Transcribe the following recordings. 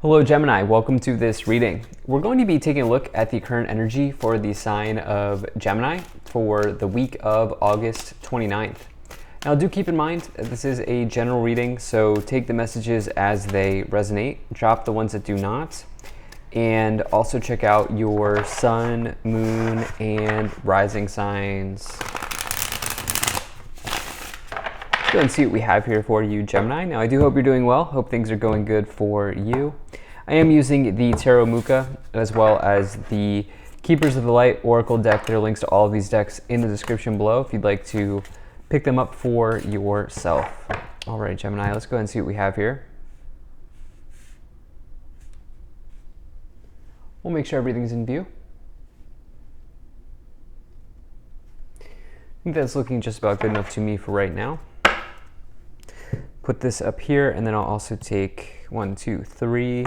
Hello Gemini, welcome to this reading. We're going to be taking a look at the current energy for the sign of Gemini for the week of August 29th. Now do keep in mind, this is a general reading, so take the messages as they resonate, drop the ones that do not, and also check out your sun, moon, and rising signs. Go and see what we have here for you, Gemini. Now, I do hope you're doing well. Hope things are going good for you. I am using the Tarot Muka as well as the Keepers of the Light Oracle deck. There are links to all of these decks in the description below if you'd like to pick them up for yourself. All right, Gemini, let's go ahead and see what we have here. We'll make sure everything's in view. I think that's looking just about good enough to me for right now. Put this up here, and then I'll also take 1, 2, 3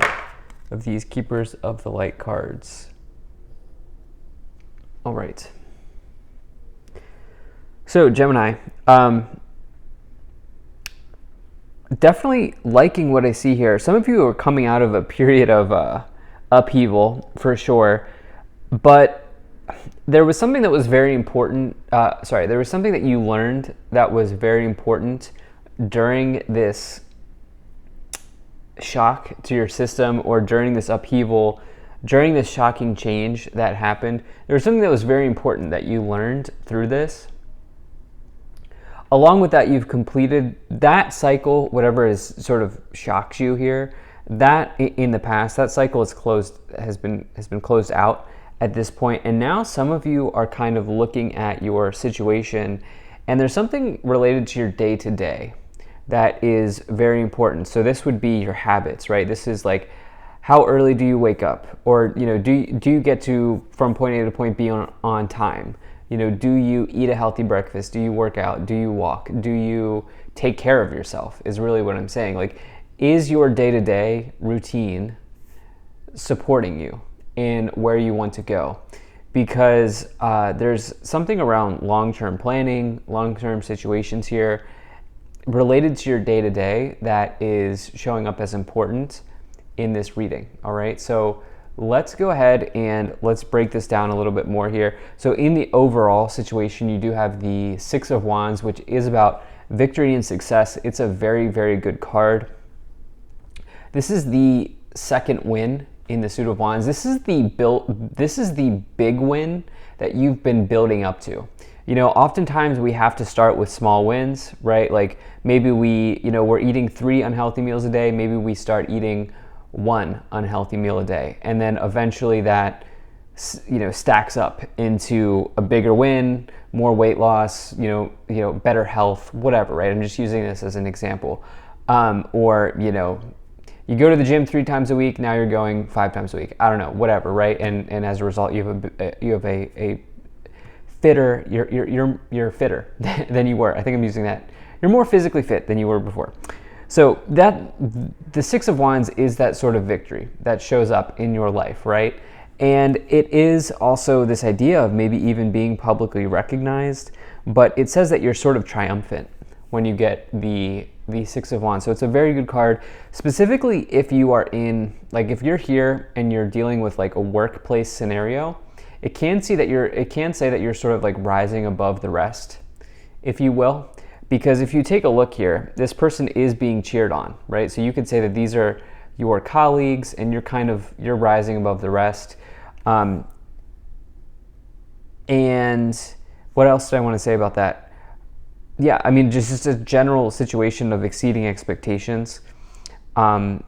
of these Keepers of the Light cards. All right. So Gemini, definitely liking what I see here. Some of you are coming out of a period of upheaval for sure, but there was something that was very important. There was something that you learned that was very important during this shock to your system, or during this upheaval, during this shocking change that happened. There was something that was very important that you learned through this. Along with that, you've completed that cycle, whatever is sort of shocks you here, that in the past, that cycle is closed, has been closed out at this point. And now some of you are kind of looking at your situation, and there's something related to your day-to-day that is very important. So this would be your habits, right? This is like, how early do you wake up? Or, do you get to from point A to point B on time? Do you eat a healthy breakfast? Do you work out? Do you walk? Do you take care of yourself is really what I'm saying. Like, is your day-to-day routine supporting you in where you want to go? Because there's something around long-term planning, long-term situations here related to your day-to-day that is showing up as important in this reading. All right, so let's go ahead and let's break this down a little bit more here. So in the overall situation, you do have the Six of Wands, which is about victory and success. It's a very, very good card. This is the second win in the Suit of Wands. This is the big win that you've been building up to. Oftentimes we have to start with small wins, right? Like maybe we're eating 3 unhealthy meals a day. Maybe we start eating 1 unhealthy meal a day. And then eventually that, stacks up into a bigger win, more weight loss, better health, whatever, right? I'm just using this as an example. Or, you go to the gym 3 times a week, now you're going 5 times a week. I don't know, whatever, right? And as a result, you have a fitter, you're fitter than you were. I think I'm using that. You're more physically fit than you were before. So that the Six of Wands is that sort of victory that shows up in your life, right? And it is also this idea of maybe even being publicly recognized, but it says that you're sort of triumphant when you get the Six of Wands. So it's a very good card, specifically if you are in, like if you're here and you're dealing with like a workplace scenario. It can say that you're sort of like rising above the rest, if you will, because if you take a look here, this person is being cheered on, right? So you could say that these are your colleagues and you're rising above the rest. And what else did I want to say about that? Yeah, I mean, just a general situation of exceeding expectations.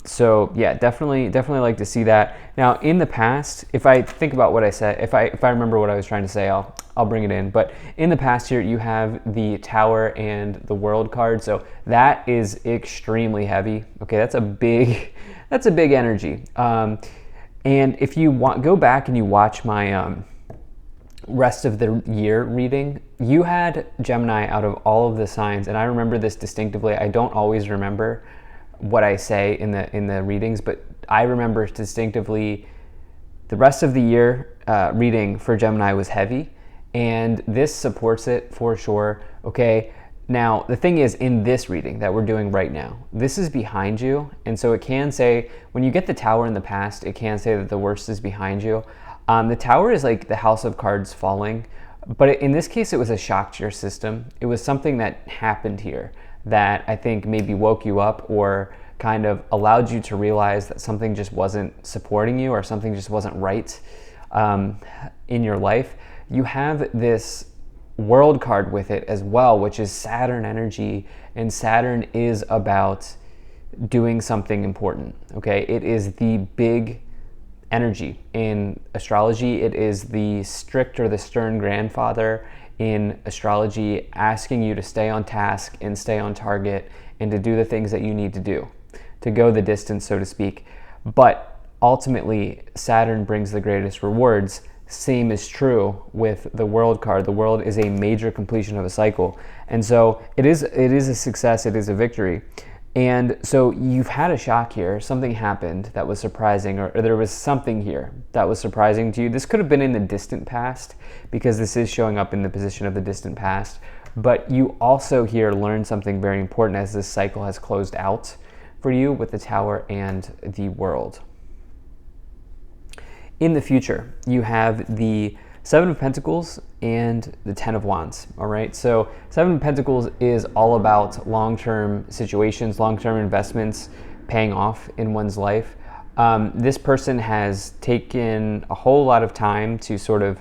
So yeah, definitely like to see that. Now in the past, if I think about what I said, if I remember what I was trying to say, I'll bring it in. But in the past here, you have the Tower and the World card. So that is extremely heavy. Okay, that's a big energy. And if you go back and you watch my rest of the year reading, you had Gemini out of all of the signs, and I remember this distinctively. I don't always remember what I say in the readings, but I remember distinctively the rest of the year reading for Gemini was heavy, and this supports it for sure. Okay, Now, the thing is, in this reading that we're doing right now, this is behind you. And so it can say, when you get the Tower in the past, it can say that the worst is behind you. The Tower is like the house of cards falling. But in this case, it was a shock to your system. It was something that happened here that I think maybe woke you up or kind of allowed you to realize that something just wasn't supporting you or something just wasn't right in your life. You have this World card with it as well, which is Saturn energy, and Saturn is about doing something important. Okay, it is the big energy in astrology. It is the strict or the stern grandfather in astrology, asking you to stay on task and stay on target and to do the things that you need to do, to go the distance, so to speak. But ultimately, Saturn brings the greatest rewards. Same is true with the World card. The World is a major completion of a cycle. And so it is a success, it is a victory. And so you've had a shock here. Something happened that was surprising, or there was something here that was surprising to you. This could have been in the distant past, because this is showing up in the position of the distant past. But you also here learned something very important as this cycle has closed out for you with the Tower and the World. In the future, you have the Seven of Pentacles and the Ten of Wands, all right? So Seven of Pentacles is all about long-term situations, long-term investments paying off in one's life. This person has taken a whole lot of time to sort of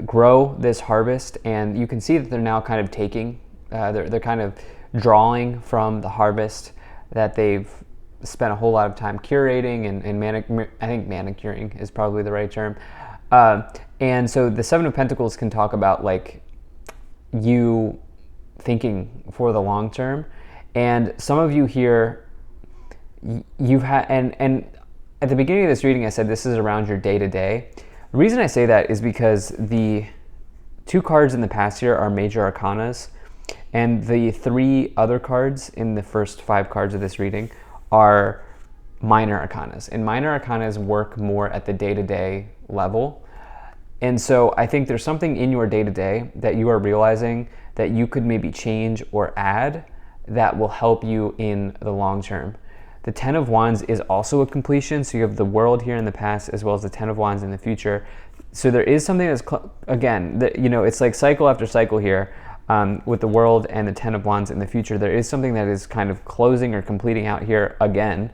grow this harvest, and you can see that they're now kind of taking, they're kind of drawing from the harvest that they've spent a whole lot of time curating and I think manicuring is probably the right term. And so the Seven of Pentacles can talk about like you thinking for the long term. And some of you here, you've had, and at the beginning of this reading, I said this is around your day-to-day. The reason I say that is because the two cards in the past here are major arcanas, and the three other cards in the first 5 cards of this reading are minor arcanas, and minor arcanas work more at the day-to-day level. And so I think there's something in your day-to-day that you are realizing that you could maybe change or add that will help you in the long term. The Ten of Wands is also a completion, so you have the World here in the past as well as the Ten of Wands in the future. So there is something that's, again, it's like cycle after cycle here. With the World and the Ten of Wands in the future, there is something that is kind of closing or completing out here again,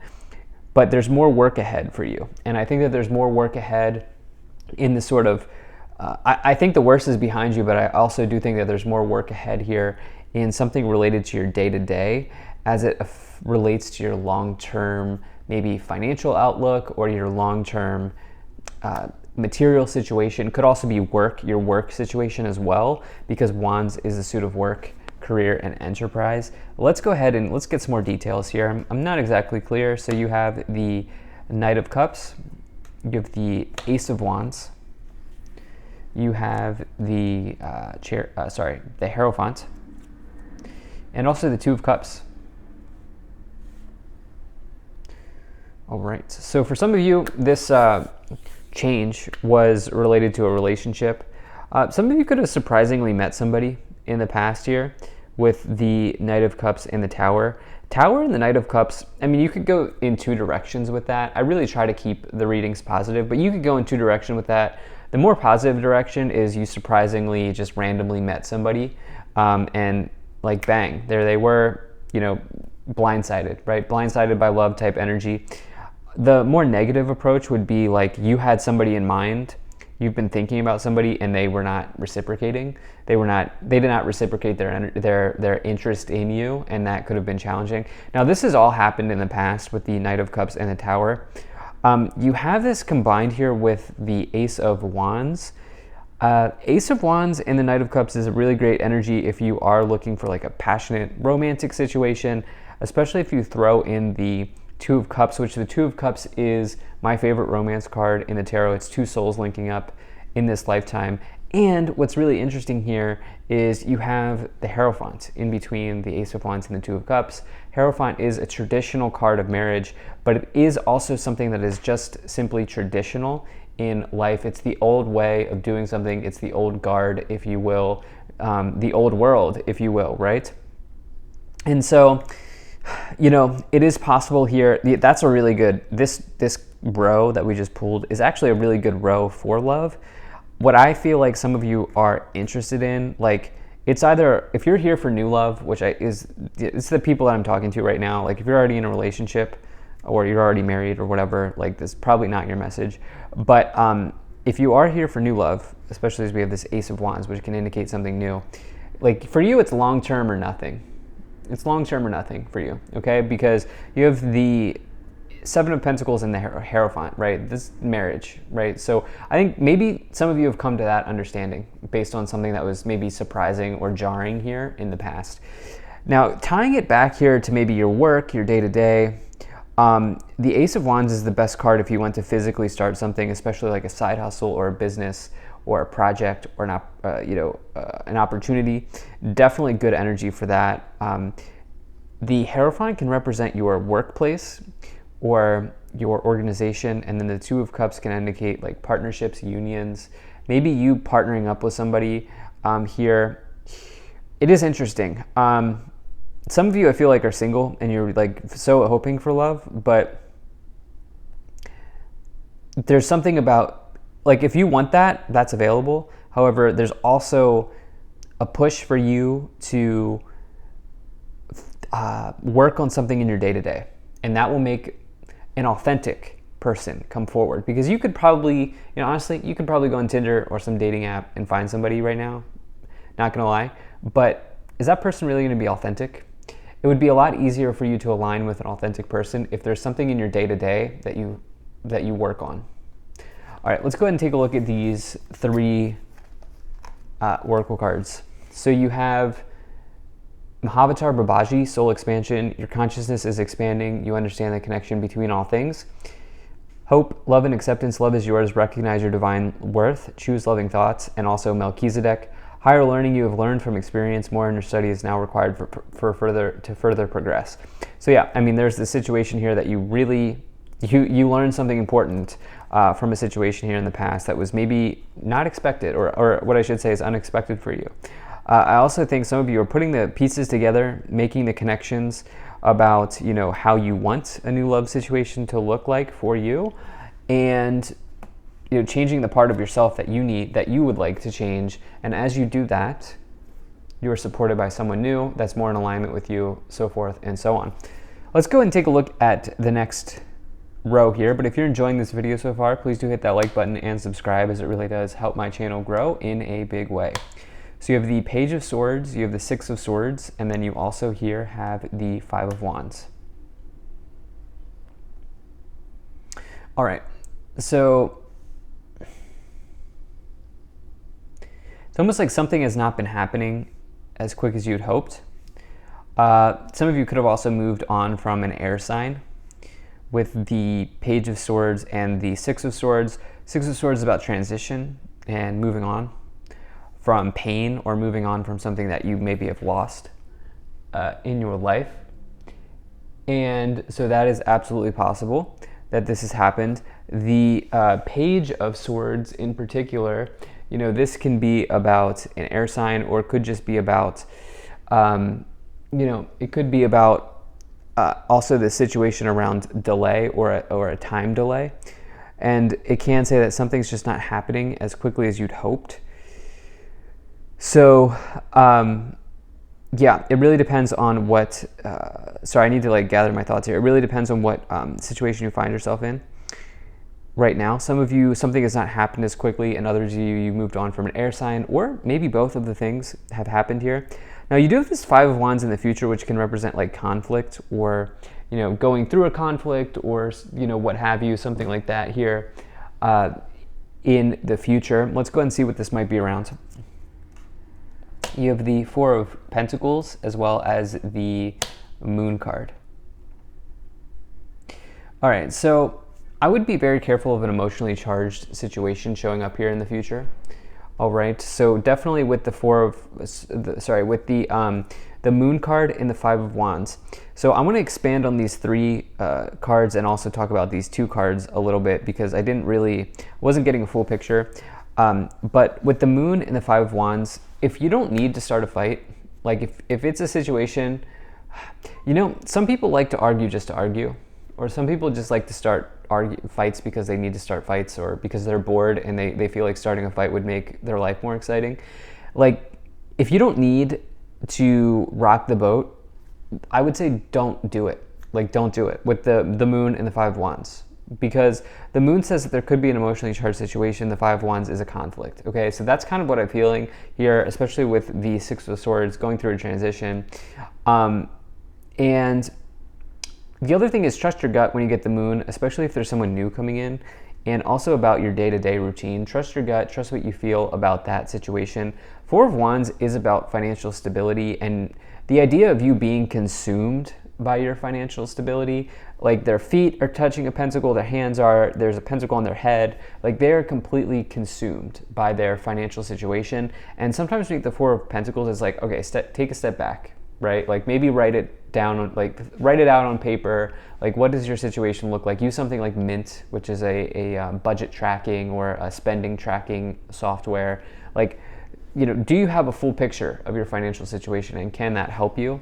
but there's more work ahead for you. And I think that there's more work ahead in the sort of, I think the worst is behind you, but I also do think that there's more work ahead here in something related to your day-to-day as it relates to your long-term, maybe financial outlook or your long-term material situation. Could also be your work situation as well, because Wands is a suit of work, career, and enterprise. Let's go ahead and let's get some more details here. I'm not exactly clear. So you have the Knight of Cups, you have the Ace of Wands, you have the the Hierophant, and also the Two of Cups. All right. So for some of you, this change was related to a relationship. Some of you could have surprisingly met somebody in the past year with the Knight of Cups and the Tower. Tower and the Knight of Cups, I mean, you could go in 2 directions with that. I really try to keep the readings positive, but you could go in 2 directions with that. The more positive direction is you surprisingly just randomly met somebody, and like bang, there they were, blindsided, right? Blindsided by love type energy. The more negative approach would be like you had somebody in mind, you've been thinking about somebody, and they were not reciprocating. They did not reciprocate their interest in you, and that could have been challenging. Now, this has all happened in the past with the Knight of Cups and the Tower. You have this combined here with the Ace of Wands. Ace of Wands and the Knight of Cups is a really great energy if you are looking for like a passionate romantic situation, especially if you throw in the Two of Cups, which the Two of Cups is my favorite romance card in the tarot. It's 2 souls linking up in this lifetime. And what's really interesting here is you have the Hierophant in between the Ace of Wands and the Two of Cups. Hierophant is a traditional card of marriage, but it is also something that is just simply traditional in life. It's the old way of doing something. It's the old guard, if you will, the old world, if you will, right? And so, it is possible here. That's a really good, this row that we just pulled is actually a really good row for love. What I feel like some of you are interested in, like, it's either, if you're here for new love, it's the people that I'm talking to right now. Like, if you're already in a relationship or you're already married or whatever, like, this is probably not your message. But if you are here for new love, especially as we have this Ace of Wands, which can indicate something new, like, for you, it's long-term or nothing. It's long-term or nothing for you, okay? Because you have the Seven of Pentacles and the Hierophant, right? This marriage, right? So I think maybe some of you have come to that understanding based on something that was maybe surprising or jarring here in the past. Now, tying it back here to maybe your work, your day-to-day, the Ace of Wands is the best card if you want to physically start something, especially like a side hustle or a business or a project or an opportunity. Definitely good energy for that. The Hierophant can represent your workplace or your organization, and then the Two of Cups can indicate like partnerships, unions, maybe you partnering up with somebody here. It is interesting. Some of you I feel like are single and you're like so hoping for love, but there's something about, like, if you want that, that's available. However, there's also a push for you to work on something in your day-to-day, and that will make an authentic person come forward. Because you could probably, honestly, you could probably go on Tinder or some dating app and find somebody right now, not gonna lie, but is that person really gonna be authentic? It would be a lot easier for you to align with an authentic person if there's something in your day-to-day that you work on. All right, let's go ahead and take a look at these three oracle cards. So you have Mahavatar Babaji, soul expansion. Your consciousness is expanding. You understand the connection between all things. Hope, love, and acceptance. Love is yours. Recognize your divine worth. Choose loving thoughts. And also Melchizedek. Higher learning. You have learned from experience. More in your study is now required to further progress. So yeah, I mean, there's the situation here that you really you learned something important from a situation here in the past that was maybe not expected, or what I should say is unexpected for you. I also think some of you are putting the pieces together, making the connections about, how you want a new love situation to look like for you, and changing the part of yourself that you would like to change. And as you do that, you are supported by someone new that's more in alignment with you, so forth and so on. Let's go ahead and take a look at the next row here. But if you're enjoying this video so far, please do hit that like button and subscribe, as it really does help my channel grow in a big way. So you have the Page of Swords, you have the Six of Swords, and then you also here have the Five of Wands. All right, so it's almost like something has not been happening as quick as you'd hoped. Some of you could have also moved on from an air sign with the Page of Swords and the Six of Swords. Six of Swords is about transition and moving on from pain, or moving on from something that you maybe have lost in your life. And so that is absolutely possible that this has happened. The Page of Swords in particular, this can be about an air sign, or it could just be about, it could be about also the situation around delay or a time delay. And it can say that something's just not happening as quickly as you'd hoped. So, yeah, it really depends on what, sorry, I need to gather my thoughts here. It really depends on what situation you find yourself in right now. Some of you, something has not happened as quickly, and others of you moved on from an air sign, or maybe both of the things have happened here. Now, you do have this Five of Wands in the future, which can represent conflict, or, going through a conflict, or, what have you, something like that here in the future. Let's go ahead and see what this might be around. You have the Four of Pentacles as well as the Moon card. All right, so I would be very careful of an emotionally charged situation showing up here in the future. All right, so definitely with the the Moon card and the Five of Wands. So I'm going to expand on these three cards and also talk about these two cards a little bit, because I wasn't getting a full picture. But with the Moon and the Five of Wands, if you don't need to start a fight, if it's a situation You know, some people like to argue just to argue, or some people just like to start fights because they need to start fights, or because they're bored and they feel like starting a fight would make their life more exciting. Like, if you don't need to rock the boat, I would say don't do it. Like, don't do it with the moon and the 5 of Wands. Because the moon says that there could be an emotionally charged situation. The 5 of Wands is a conflict. Okay, so that's kind of what I'm feeling here, especially with the 6 of Swords going through a transition. And the other thing is, trust your gut when you get the moon, especially if there's someone new coming in, and also about your day-to-day routine. Trust your gut, trust what you feel about that situation. 4 of Wands is about financial stability and the idea of you being consumed by your financial stability. Like, their feet are touching a pentacle, their hands are, there's a pentacle on their head. Like, they are completely consumed by their financial situation. And sometimes we think the 4 of Pentacles is like, okay, take a step back, right? Like, maybe write it down, like write it out on paper. Like, what does your situation look like? Use something like Mint, which is a budget tracking or a spending tracking software. Like, you know, do you have a full picture of your financial situation, and can that help you?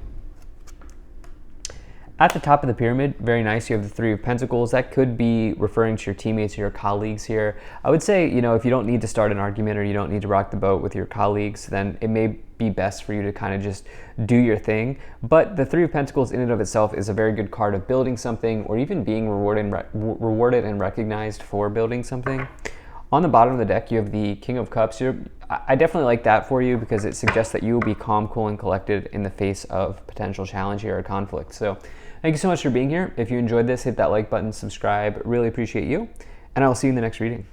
At the top of the pyramid, very nice, you have the 3 of Pentacles. That could be referring to your teammates or your colleagues here. I would say, you know, if you don't need to start an argument or you don't need to rock the boat with your colleagues, then it may be best for you to kind of just do your thing. But the 3 of Pentacles in and of itself is a very good card of building something, or even being rewarded and recognized for building something. On the bottom of the deck, you have the King of Cups. I definitely like that for you because it suggests that you will be calm, cool, and collected in the face of potential challenge here or conflict. So thank you so much for being here. If you enjoyed this, hit that like button, subscribe. Really appreciate you. And I will see you in the next reading.